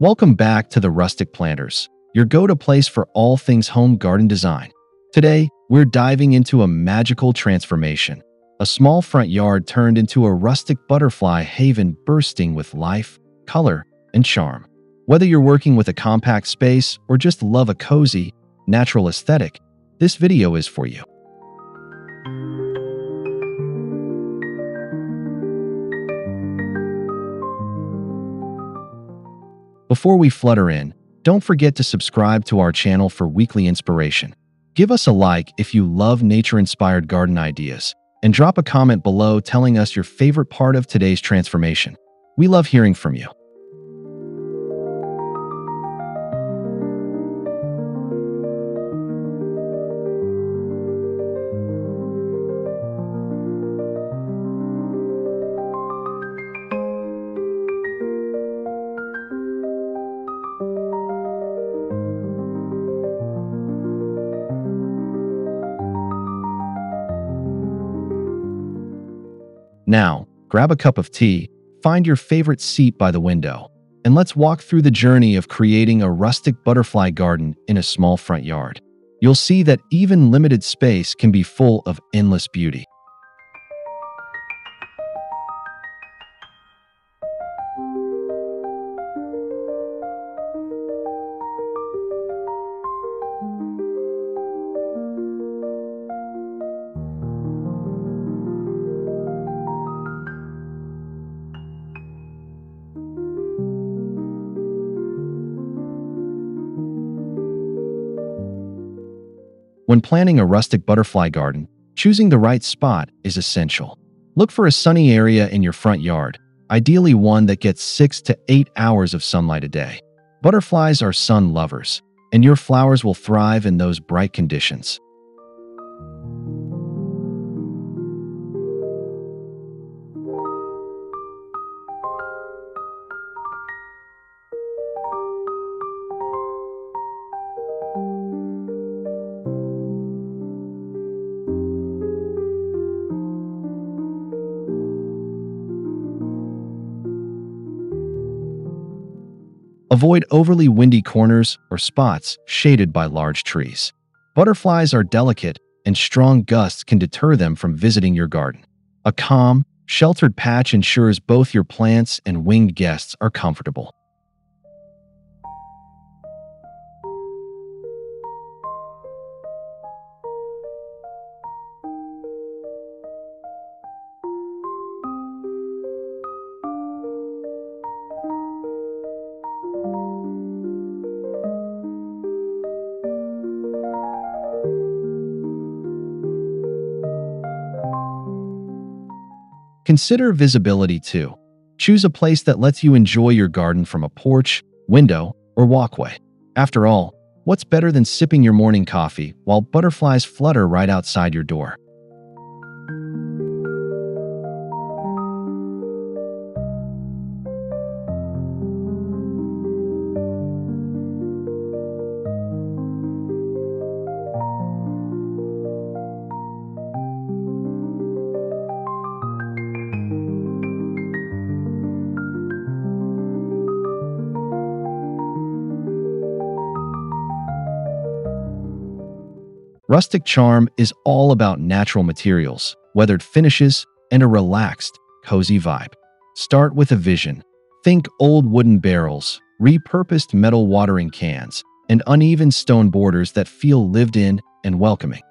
Welcome back to the Rustic Planters, your go-to place for all things home garden design. Today, we're diving into a magical transformation, a small front yard turned into a rustic butterfly haven bursting with life, color, and charm. Whether you're working with a compact space or just love a cozy, natural aesthetic, this video is for you. Before we flutter in, don't forget to subscribe to our channel for weekly inspiration. Give us a like if you love nature-inspired garden ideas, and drop a comment below telling us your favorite part of today's transformation. We love hearing from you. Now, grab a cup of tea, find your favorite seat by the window, and let's walk through the journey of creating a rustic butterfly garden in a small front yard. You'll see that even limited space can be full of endless beauty. When planning a rustic butterfly garden, choosing the right spot is essential. Look for a sunny area in your front yard, ideally one that gets 6 to 8 hours of sunlight a day. Butterflies are sun lovers, and your flowers will thrive in those bright conditions. Avoid overly windy corners or spots shaded by large trees. Butterflies are delicate, and strong gusts can deter them from visiting your garden. A calm, sheltered patch ensures both your plants and winged guests are comfortable. Consider visibility too. Choose a place that lets you enjoy your garden from a porch, window, or walkway. After all, what's better than sipping your morning coffee while butterflies flutter right outside your door? Rustic charm is all about natural materials, weathered finishes, and a relaxed, cozy vibe. Start with a vision. Think old wooden barrels, repurposed metal watering cans, and uneven stone borders that feel lived in and welcoming.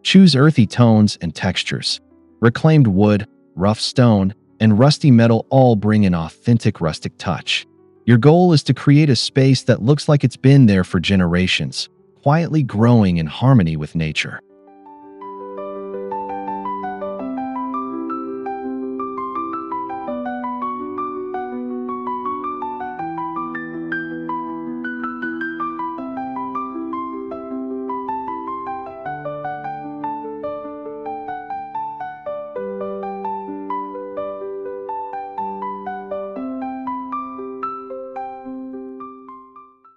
Choose earthy tones and textures. Reclaimed wood, rough stone, and rusty metal all bring an authentic rustic touch. Your goal is to create a space that looks like it's been there for generations, quietly growing in harmony with nature.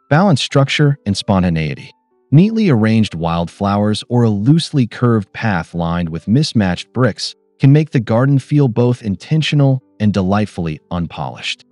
Balance structure and spontaneity. Neatly arranged wildflowers or a loosely curved path lined with mismatched bricks can make the garden feel both intentional and delightfully unpolished.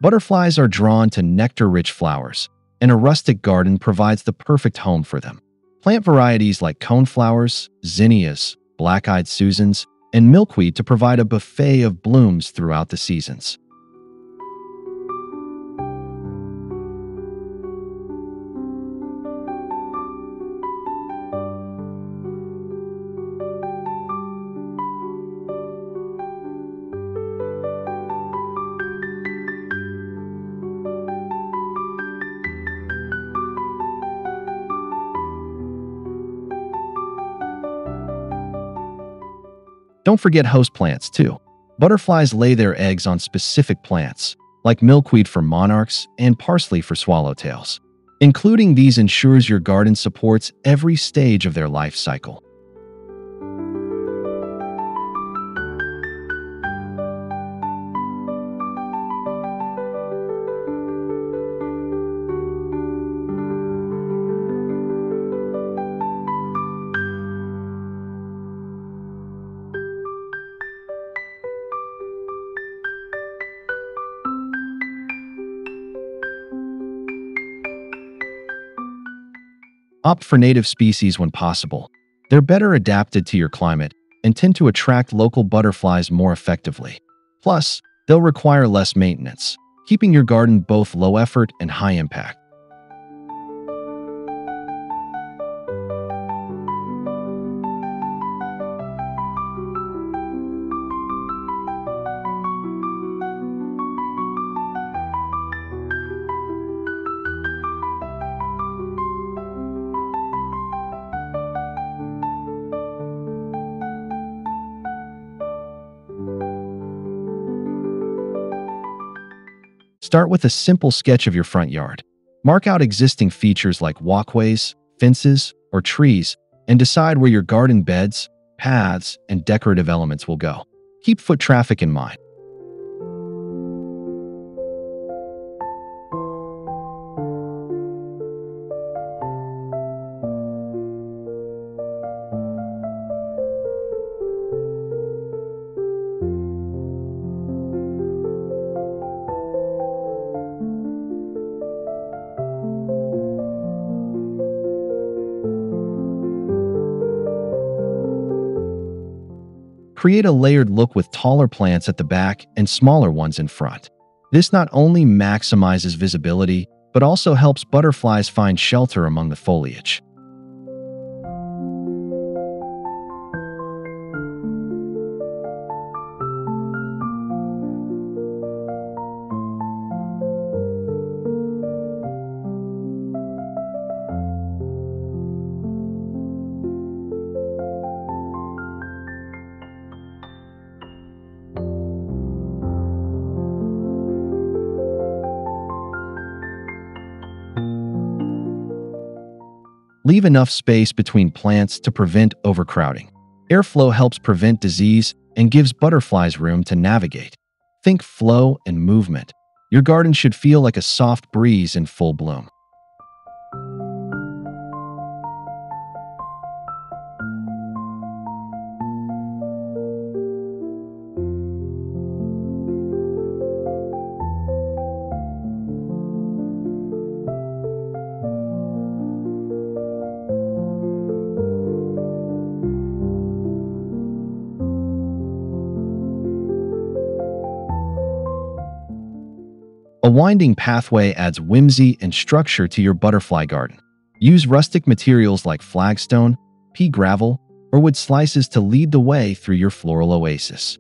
Butterflies are drawn to nectar-rich flowers, and a rustic garden provides the perfect home for them. Plant varieties like coneflowers, zinnias, black-eyed Susans, and milkweed to provide a buffet of blooms throughout the seasons. Don't forget host plants, too. Butterflies lay their eggs on specific plants, like milkweed for monarchs and parsley for swallowtails. Including these ensures your garden supports every stage of their life cycle. Opt for native species when possible. They're better adapted to your climate and tend to attract local butterflies more effectively. Plus, they'll require less maintenance, keeping your garden both low effort and high impact. Start with a simple sketch of your front yard. Mark out existing features like walkways, fences, or trees, and decide where your garden beds, paths, and decorative elements will go. Keep foot traffic in mind. Create a layered look with taller plants at the back and smaller ones in front. This not only maximizes visibility, but also helps butterflies find shelter among the foliage. Leave enough space between plants to prevent overcrowding. Airflow helps prevent disease and gives butterflies room to navigate. Think flow and movement. Your garden should feel like a soft breeze in full bloom. A winding pathway adds whimsy and structure to your butterfly garden. Use rustic materials like flagstone, pea gravel, or wood slices to lead the way through your floral oasis.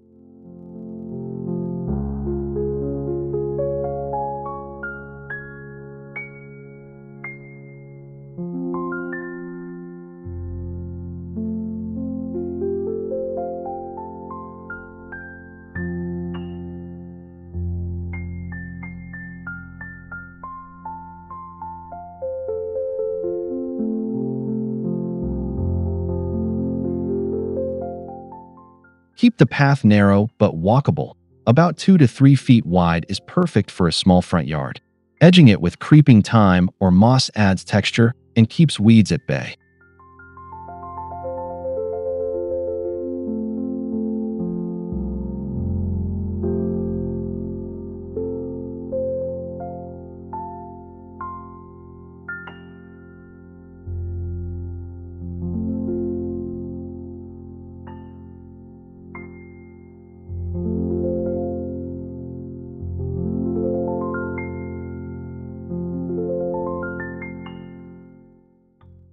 Keep the path narrow but walkable. About 2 to 3 feet wide is perfect for a small front yard. Edging it with creeping thyme or moss adds texture and keeps weeds at bay.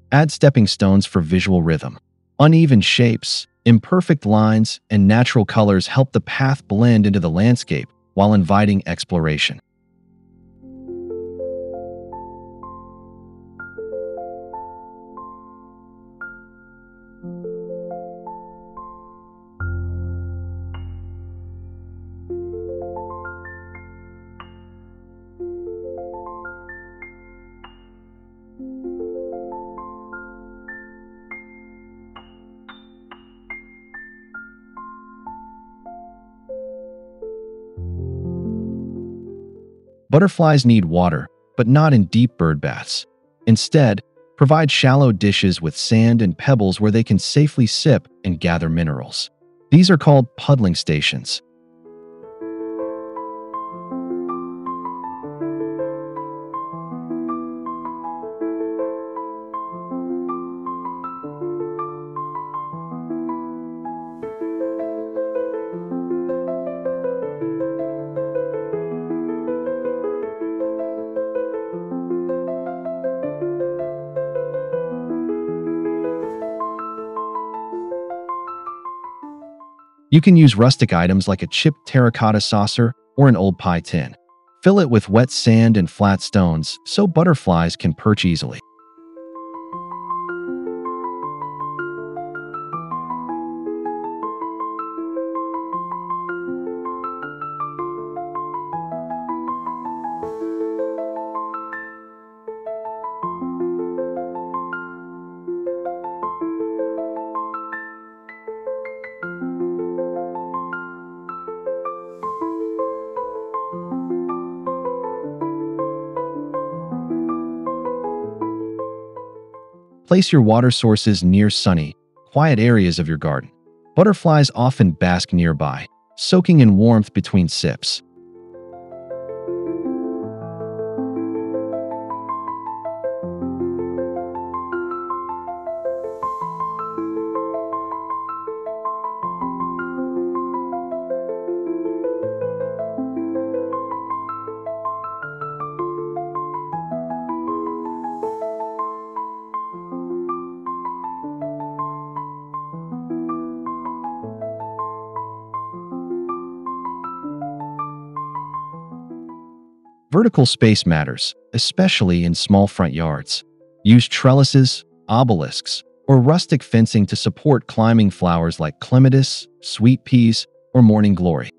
Add stepping stones for visual rhythm. Uneven shapes, imperfect lines, and natural colors help the path blend into the landscape while inviting exploration. Butterflies need water, but not in deep bird baths. Instead, provide shallow dishes with sand and pebbles where they can safely sip and gather minerals. These are called puddling stations. You can use rustic items like a chipped terracotta saucer or an old pie tin. Fill it with wet sand and flat stones so butterflies can perch easily. Place your water sources near sunny, quiet areas of your garden. Butterflies often bask nearby, soaking in warmth between sips. Vertical space matters, especially in small front yards. Use trellises, obelisks, or rustic fencing to support climbing flowers like clematis, sweet peas, or morning glory.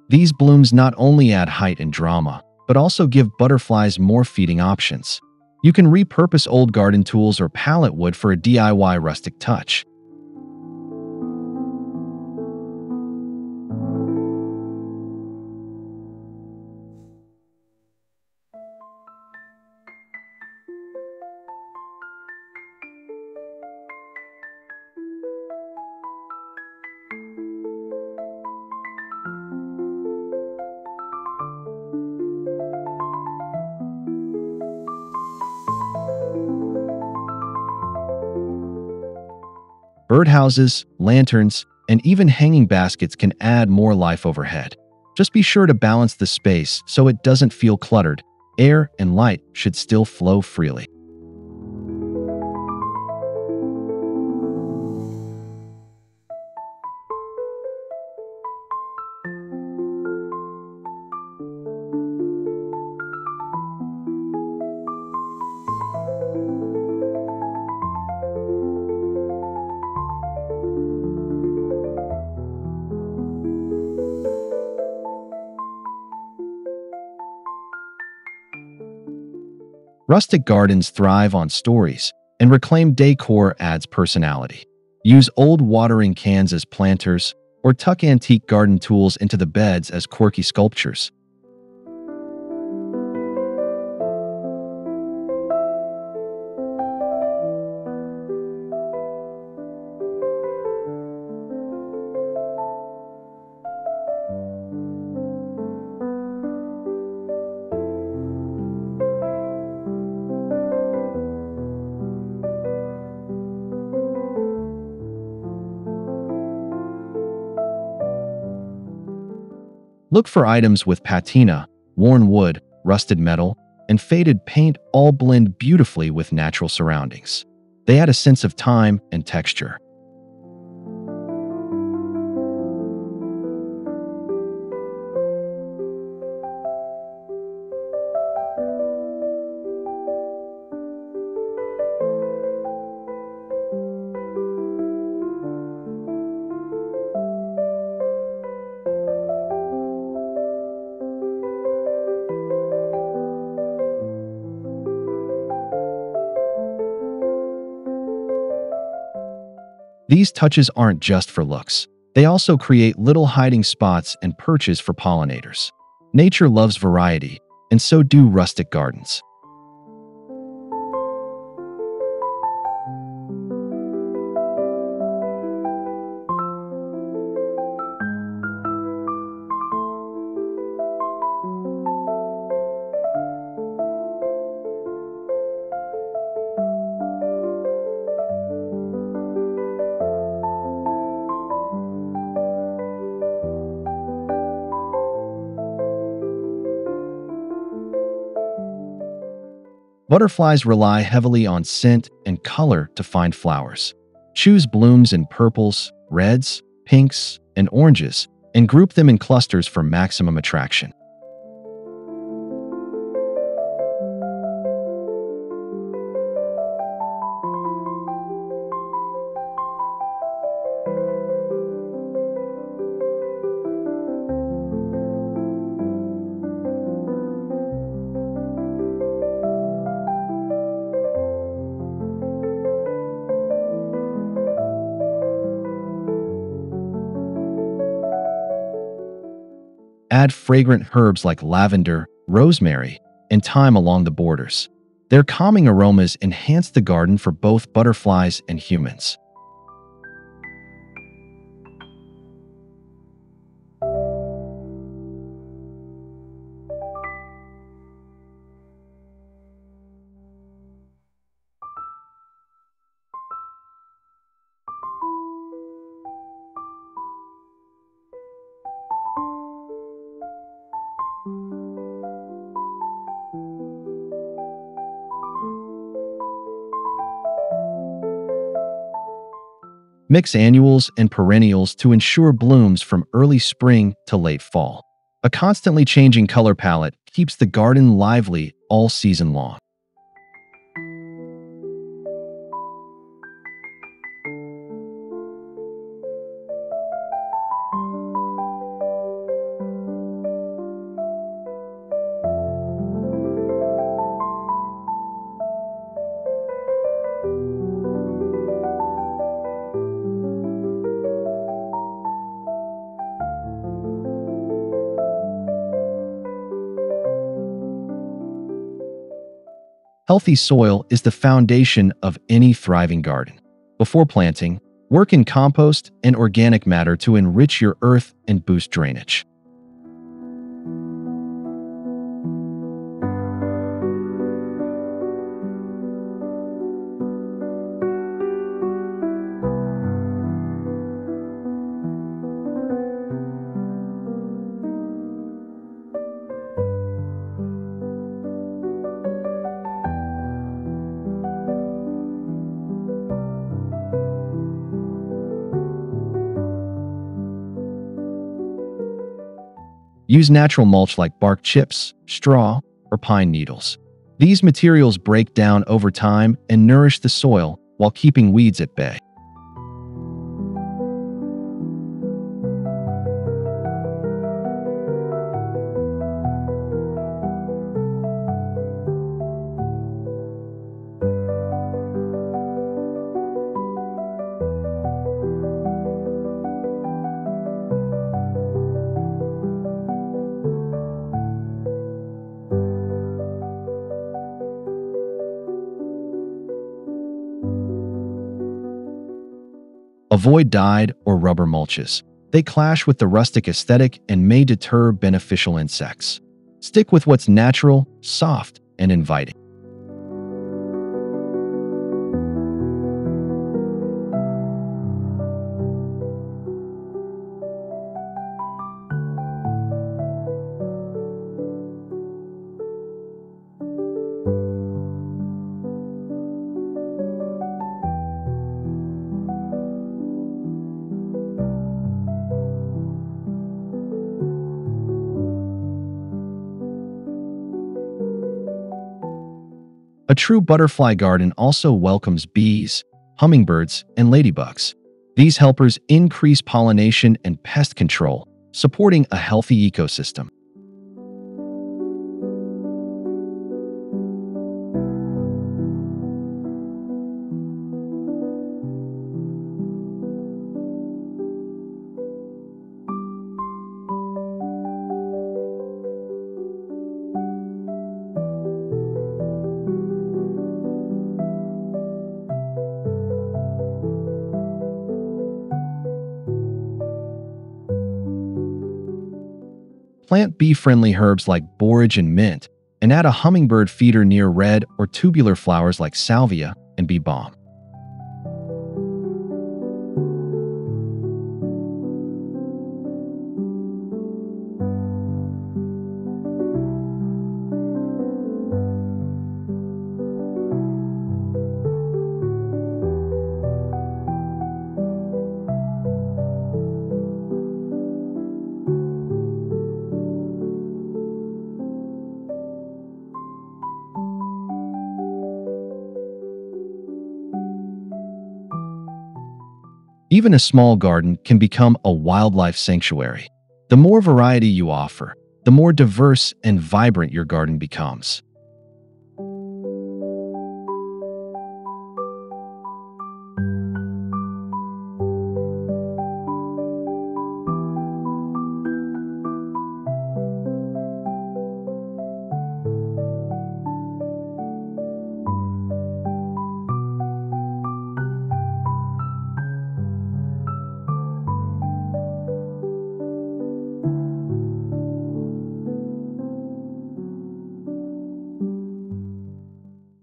These blooms not only add height and drama, but also give butterflies more feeding options. You can repurpose old garden tools or pallet wood for a DIY rustic touch. Birdhouses, lanterns, and even hanging baskets can add more life overhead. Just be sure to balance the space so it doesn't feel cluttered. Air and light should still flow freely. Rustic gardens thrive on stories, and reclaimed decor adds personality. Use old watering cans as planters, or tuck antique garden tools into the beds as quirky sculptures. Look for items with patina, worn wood, rusted metal, and faded paint all blend beautifully with natural surroundings. They add a sense of time and texture. These touches aren't just for looks. They also create little hiding spots and perches for pollinators. Nature loves variety, and so do rustic gardens. Butterflies rely heavily on scent and color to find flowers. Choose blooms in purples, reds, pinks, and oranges, and group them in clusters for maximum attraction. Add fragrant herbs like lavender, rosemary, and thyme along the borders. Their calming aromas enhance the garden for both butterflies and humans. Mix annuals and perennials to ensure blooms from early spring to late fall. A constantly changing color palette keeps the garden lively all season long. Healthy soil is the foundation of any thriving garden. Before planting, work in compost and organic matter to enrich your earth and boost drainage. Use natural mulch like bark chips, straw, or pine needles. These materials break down over time and nourish the soil while keeping weeds at bay. Avoid dyed or rubber mulches. They clash with the rustic aesthetic and may deter beneficial insects. Stick with what's natural, soft, and inviting. A true butterfly garden also welcomes bees, hummingbirds, and ladybugs. These helpers increase pollination and pest control, supporting a healthy ecosystem. Plant bee-friendly herbs like borage and mint, and add a hummingbird feeder near red or tubular flowers like salvia and bee balm. Even a small garden can become a wildlife sanctuary. The more variety you offer, the more diverse and vibrant your garden becomes.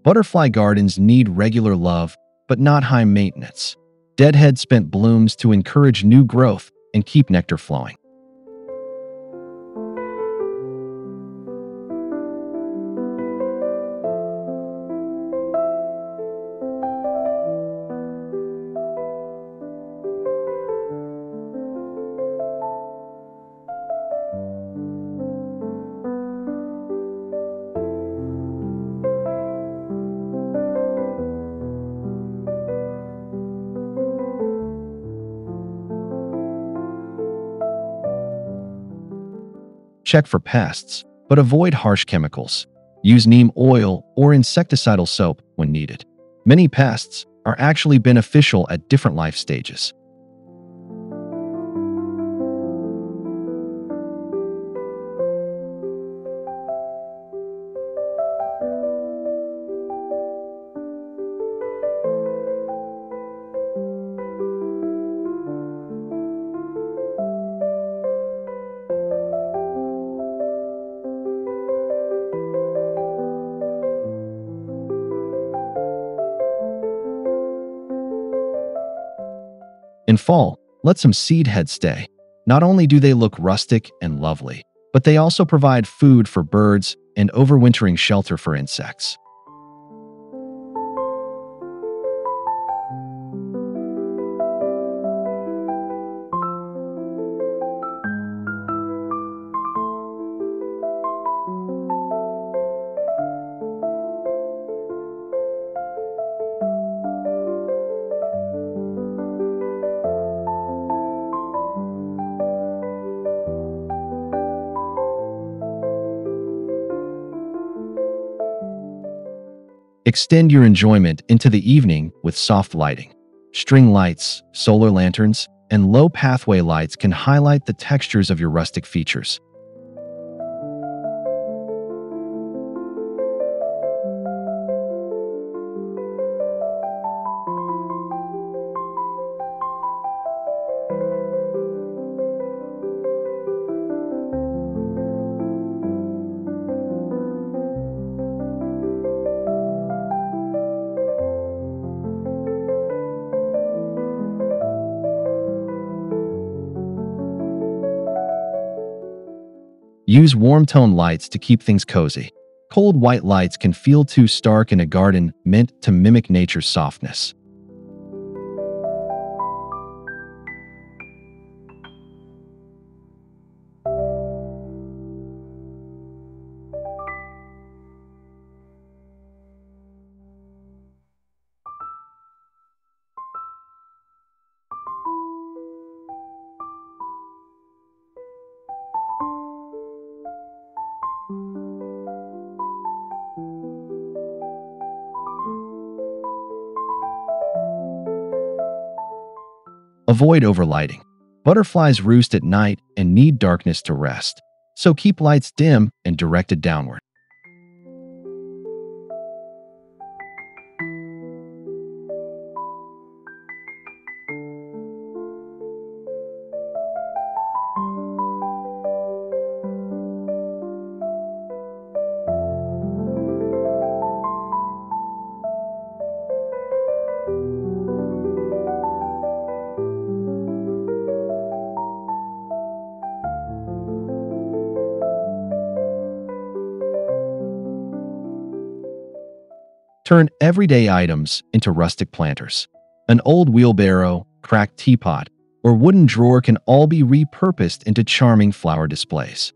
Butterfly gardens need regular love, but not high maintenance. Deadhead spent blooms to encourage new growth and keep nectar flowing. Check for pests, but avoid harsh chemicals. Use neem oil or insecticidal soap when needed. Many pests are actually beneficial at different life stages. In fall, let some seed heads stay. Not only do they look rustic and lovely, but they also provide food for birds and overwintering shelter for insects. Extend your enjoyment into the evening with soft lighting. String lights, solar lanterns, and low pathway lights can highlight the textures of your rustic features. Use warm-tone lights to keep things cozy. Cold white lights can feel too stark in a garden meant to mimic nature's softness. Avoid overlighting. Butterflies roost at night and need darkness to rest, so keep lights dim and directed downward. Turn everyday items into rustic planters. An old wheelbarrow, cracked teapot, or wooden drawer can all be repurposed into charming flower displays.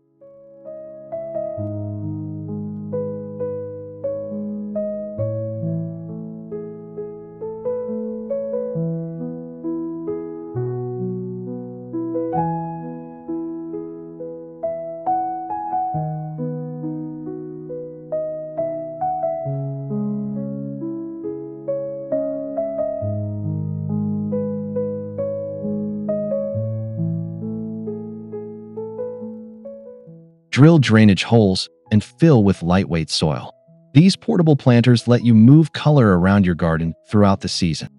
Drill drainage holes and fill with lightweight soil. These portable planters let you move color around your garden throughout the season.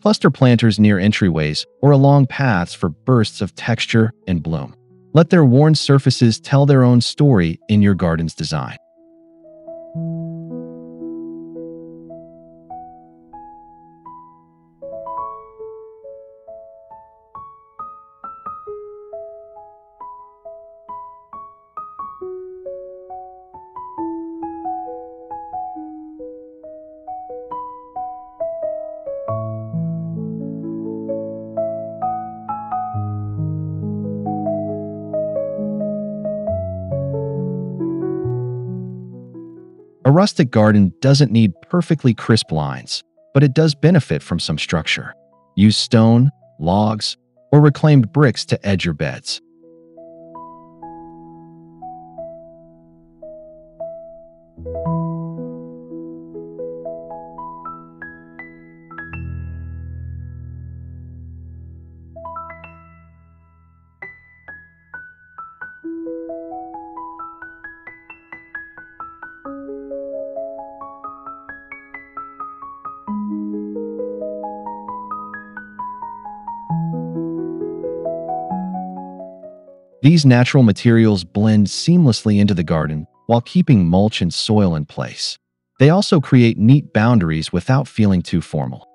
Cluster planters near entryways or along paths for bursts of texture and bloom. Let their worn surfaces tell their own story in your garden's design. A rustic garden doesn't need perfectly crisp lines, but it does benefit from some structure. Use stone, logs, or reclaimed bricks to edge your beds. These natural materials blend seamlessly into the garden while keeping mulch and soil in place. They also create neat boundaries without feeling too formal.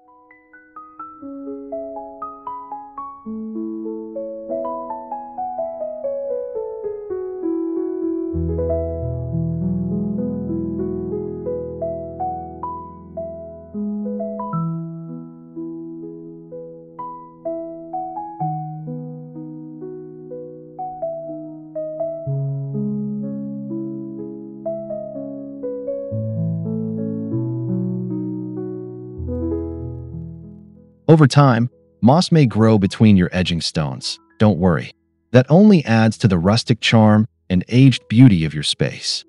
Over time, moss may grow between your edging stones. Don't worry. That only adds to the rustic charm and aged beauty of your space.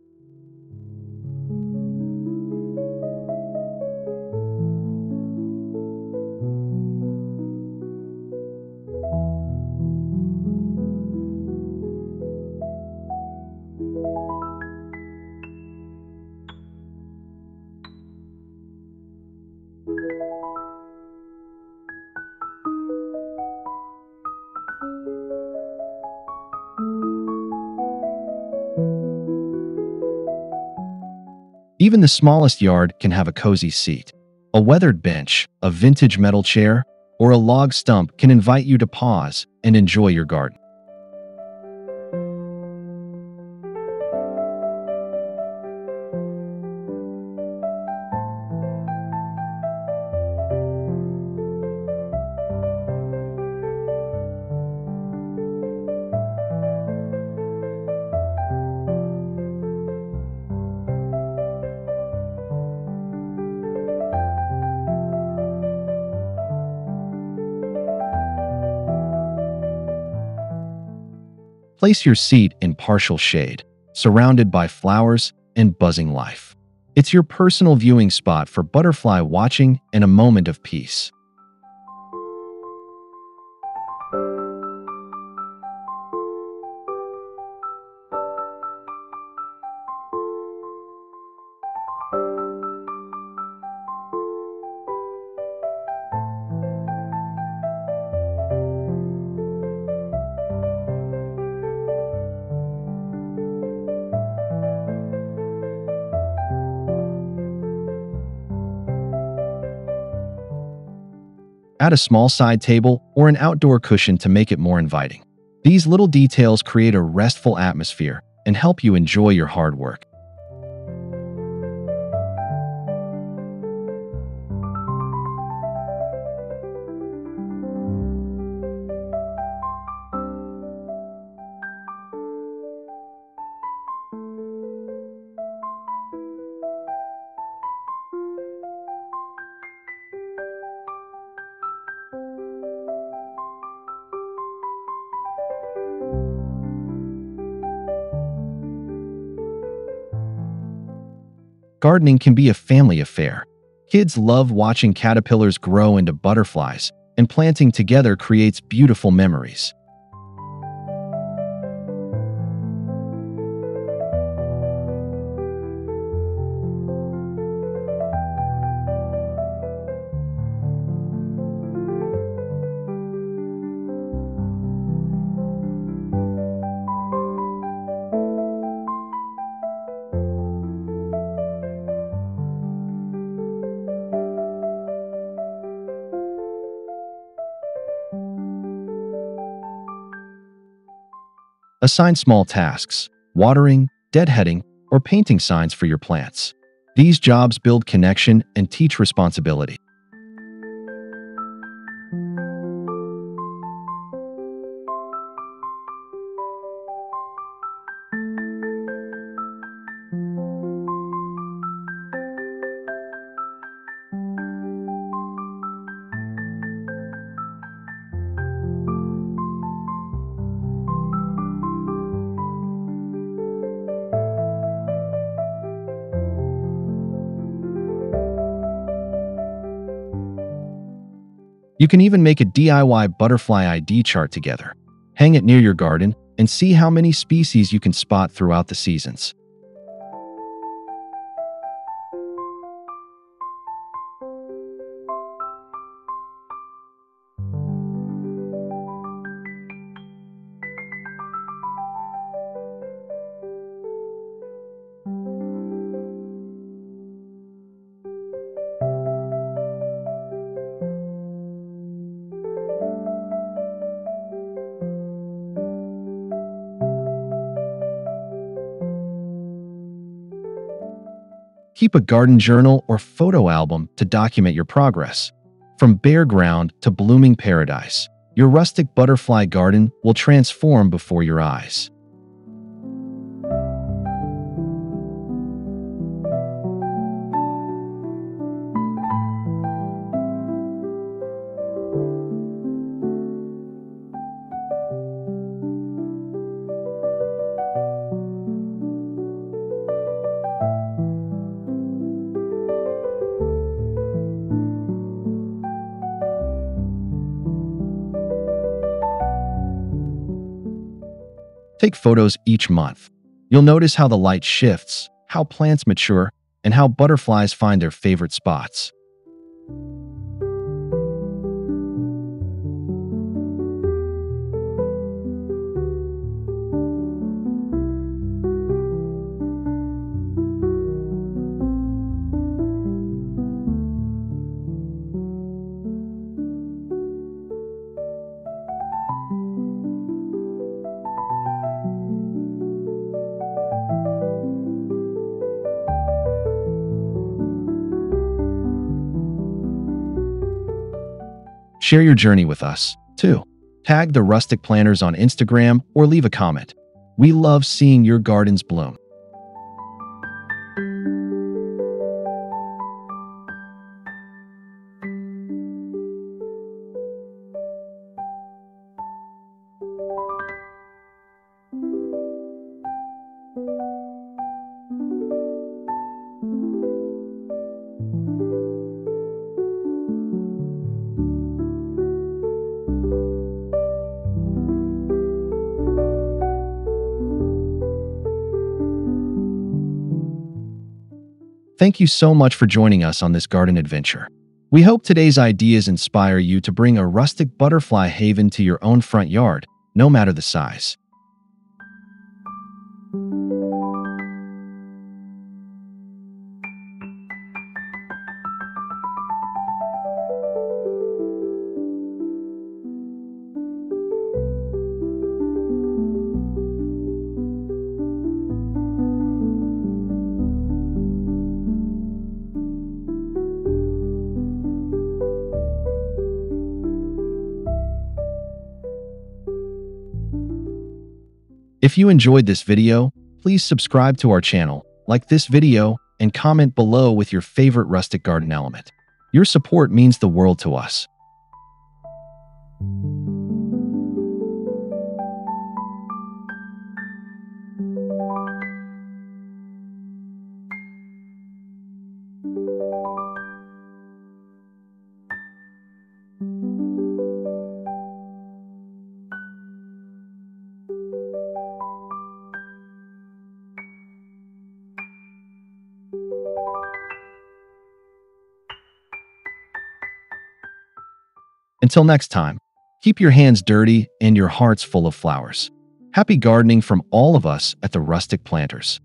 Even the smallest yard can have a cozy seat. A weathered bench, a vintage metal chair, or a log stump can invite you to pause and enjoy your garden. Place your seat in partial shade, surrounded by flowers and buzzing life. It's your personal viewing spot for butterfly watching and a moment of peace. Add a small side table or an outdoor cushion to make it more inviting. These little details create a restful atmosphere and help you enjoy your hard work. Gardening can be a family affair. Kids love watching caterpillars grow into butterflies, and planting together creates beautiful memories. Assign small tasks, watering, deadheading, or painting signs for your plants. These jobs build connection and teach responsibility. You can even make a DIY butterfly ID chart together. Hang it near your garden and see how many species you can spot throughout the seasons. Keep a garden journal or photo album to document your progress. From bare ground to blooming paradise, your rustic butterfly garden will transform before your eyes. Take photos each month. You'll notice how the light shifts, how plants mature, and how butterflies find their favorite spots. Share your journey with us, too. Tag the Rustic Planters on Instagram or leave a comment. We love seeing your gardens bloom. Thank you so much for joining us on this garden adventure. We hope today's ideas inspire you to bring a rustic butterfly haven to your own front yard, no matter the size. If you enjoyed this video, please subscribe to our channel, like this video, and comment below with your favorite rustic garden element. Your support means the world to us. Until next time, keep your hands dirty and your hearts full of flowers. Happy gardening from all of us at the Rustic Planters.